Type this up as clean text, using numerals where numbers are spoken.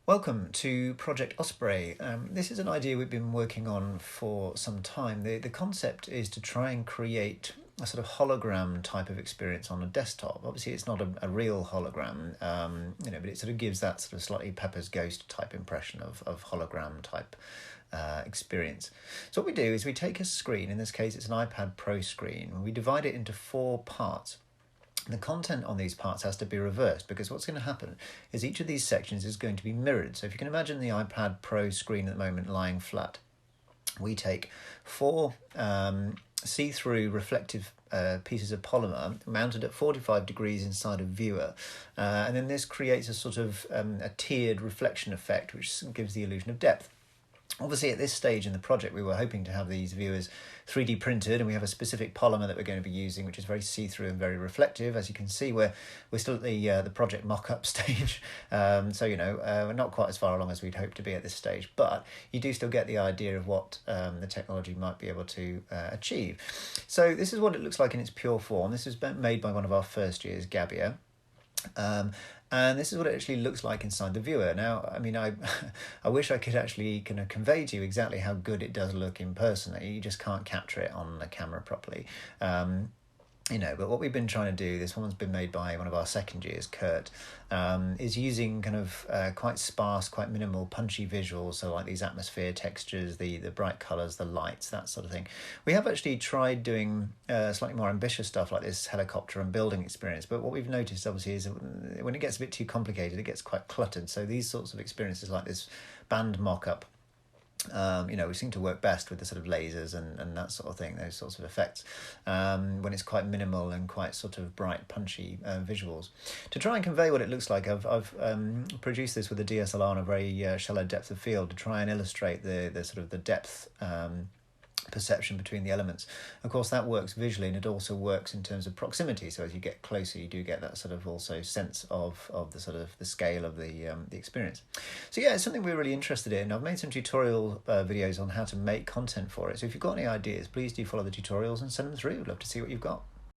Welcome to Project Osprey. This is an idea we've been working on for some time. The concept is to try and create a sort of hologram type of experience on a desktop. Obviously, it's not a real hologram, but it sort of gives that sort of slightly Pepper's Ghost type impression of hologram type experience. So what we do is we take a screen, in this case it's an iPad Pro screen, and we divide it into 4 parts. The content on these parts has to be reversed because what's going to happen is each of these sections is going to be mirrored. So if you can imagine the iPad Pro screen at the moment lying flat, we take 4 see-through reflective pieces of polymer mounted at 45 degrees inside a viewer, and then this creates a sort of a tiered reflection effect which gives the illusion of depth. Obviously, at this stage in the project, we were hoping to have these viewers 3D printed, and we have a specific polymer that we're going to be using, which is very see-through and very reflective. As you can see, we're still at the project mock-up stage, we're not quite as far along as we'd hoped to be at this stage, but you do still get the idea of what the technology might be able to achieve. So this is what it looks like in its pure form. This was made by one of our first years, Gabia. And this is what it actually looks like inside the viewer. Now, I mean, I wish I could actually kind of convey to you exactly how good it does look in person. You just can't capture it on the camera properly. But what we've been trying to do, this one's been made by one of our second years, Kurt, is using kind of quite sparse, quite minimal, punchy visuals, so like these atmosphere textures, the bright colours, the lights, that sort of thing. We have actually tried doing slightly more ambitious stuff like this helicopter and building experience, but what we've noticed obviously is when it gets a bit too complicated, it gets quite cluttered. So these sorts of experiences like this band mock-up, we seem to work best with the sort of lasers and that sort of thing, those sorts of effects, when it's quite minimal and quite sort of bright, punchy visuals. To try and convey what it looks like, I've produced this with a DSLR on a very shallow depth of field to try and illustrate the sort of the depth perception between the elements. Of course, that works visually, and it also works in terms of proximity. So as you get closer, you do get that sort of also sense of the sort of the scale of the experience. So yeah, it's something we're really interested in. I've made some tutorial videos on how to make content for it. So if you've got any ideas, please do follow the tutorials and send them through. I'd love to see what you've got.